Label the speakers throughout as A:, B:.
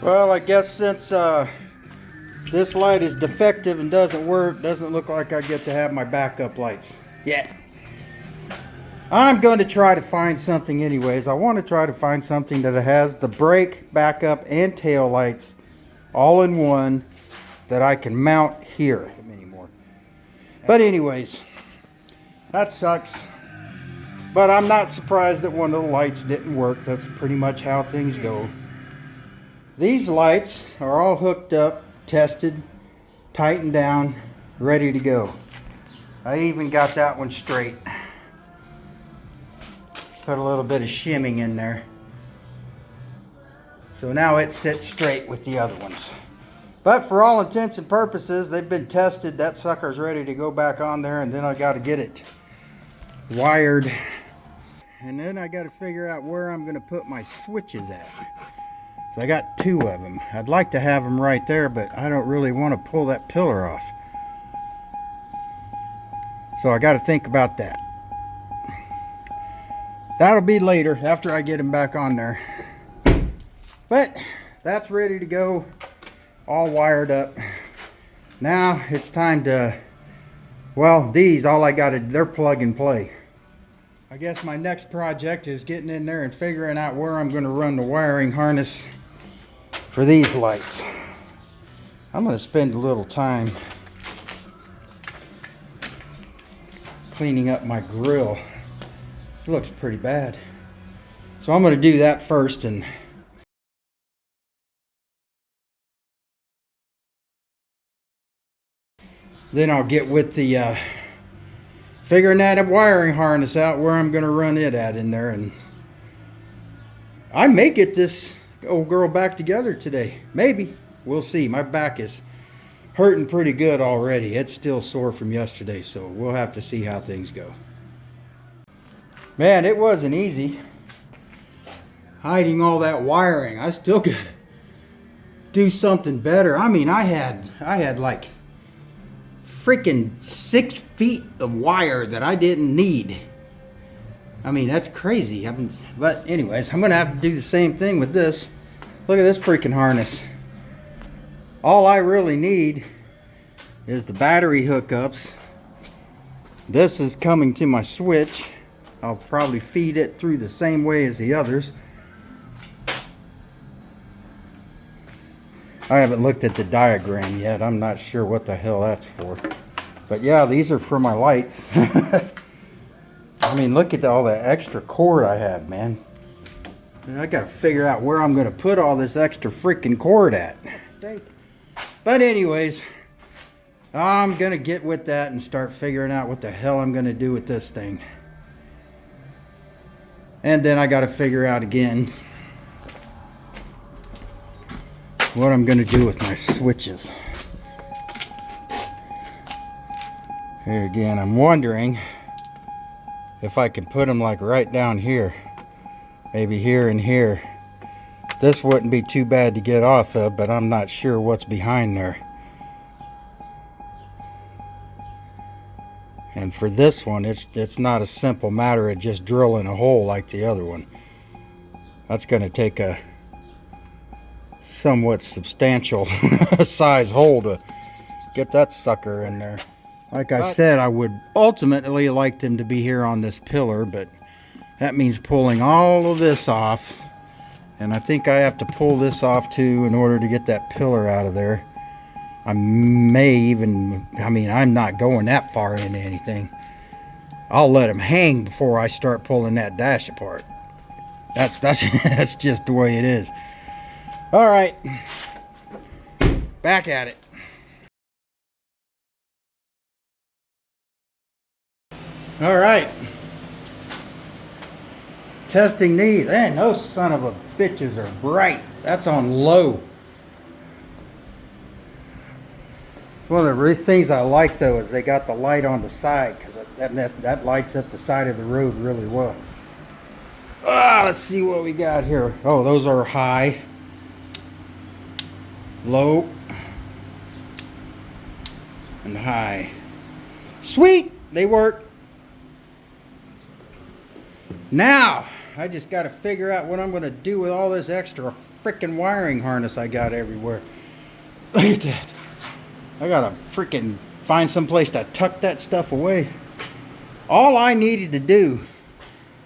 A: Well, I guess since this light is defective and doesn't work, doesn't look like I get to have my backup lights yet. I'm going to try to find something anyways. I want to try to find something that has the brake, backup, and tail lights all in one that I can mount here. But anyways, that sucks. But I'm not surprised that one of the lights didn't work. That's pretty much how things go. These lights are all hooked up, tested, tightened down, ready to go. I even got that one straight. Put a little bit of shimming in there. So now it sits straight with the other ones. But for all intents and purposes, they've been tested. That sucker's ready to go back on there, and then I got to get it wired. And then I got to figure out where I'm going to put my switches at. So I got two of them. I'd like to have them right there, but I don't really want to pull that pillar off. So I got to think about that. That'll be later after I get them back on there. But that's ready to go, all wired up. Now it's time to, well, these, all I got to, they're plug and play. I guess my next project is getting in there and figuring out where I'm going to run the wiring harness for these lights. I'm going to spend a little time cleaning up my grill. It looks pretty bad. So I'm going to do that first, and then I'll get with the figuring that wiring harness out, where I'm going to run it at in there. And I may get this old girl back together today. Maybe. We'll see. My back is hurting pretty good already. It's still sore from yesterday, so we'll have to see how things go. Man, it wasn't easy hiding all that wiring. I still got to do something better. I mean, I had like freaking 6 feet of wire that I didn't need. I mean, that's crazy. But anyways, I'm gonna have to do the same thing with this. Look at this freaking harness. All I really need is the battery hookups. This is coming to my switch. I'll probably feed it through the same way as the others. I haven't looked at the diagram yet. I'm not sure what the hell that's for. But yeah, these are for my lights. I mean, look at all that extra cord I have, man. And I gotta figure out where I'm gonna put all this extra freaking cord at. But anyways, I'm gonna get with that and start figuring out what the hell I'm gonna do with this thing. And then I gotta figure out again what I'm gonna do with my switches. Here again, I'm wondering if I can put them like right down here. Maybe here and here. This wouldn't be too bad to get off of, but I'm not sure what's behind there. And for this one, it's not a simple matter of just drilling a hole like the other one. That's going to take a somewhat substantial size hole to get that sucker in there. Like I said, I would ultimately like them to be here on this pillar, but that means pulling all of this off. And I think I have to pull this off too in order to get that pillar out of there. I may even, I mean, I'm not going that far into anything. I'll let them hang before I start pulling that dash apart. That's that's just the way it is. All right, back at it. All right, testing these. Man, those son of a bitches are bright. That's on low. One of the things I like though is they got the light on the side, because that lights up the side of the road really well. Let's see what we got here. Oh, those are high, low, and high. Sweet, they work. Now, I just got to figure out what I'm going to do with all this extra freaking wiring harness I got everywhere. Look at that. I got to freaking find some place to tuck that stuff away. All I needed to do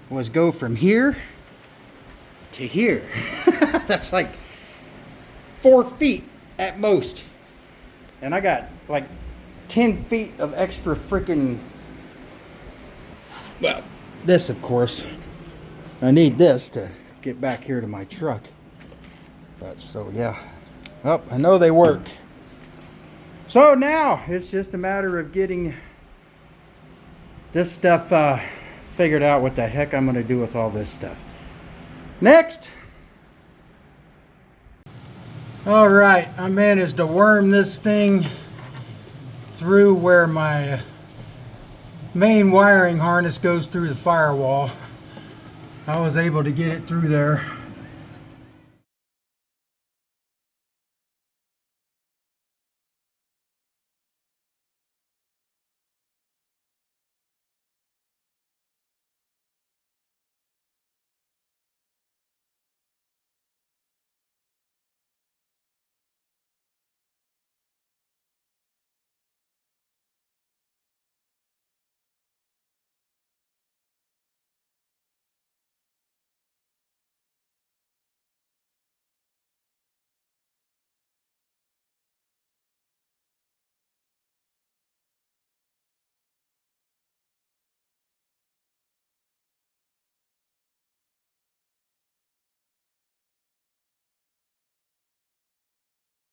A: was go from here to here. That's like 4 feet at most. And I got like 10 feet of extra freaking, well, this of course. I need this to get back here to my truck. But so yeah. Oh, I know they work. So now it's just a matter of getting this stuff figured out, what the heck I'm going to do with all this stuff. Next. All right, I managed to worm this thing through where my main wiring harness goes through the firewall. I was able to get it through there.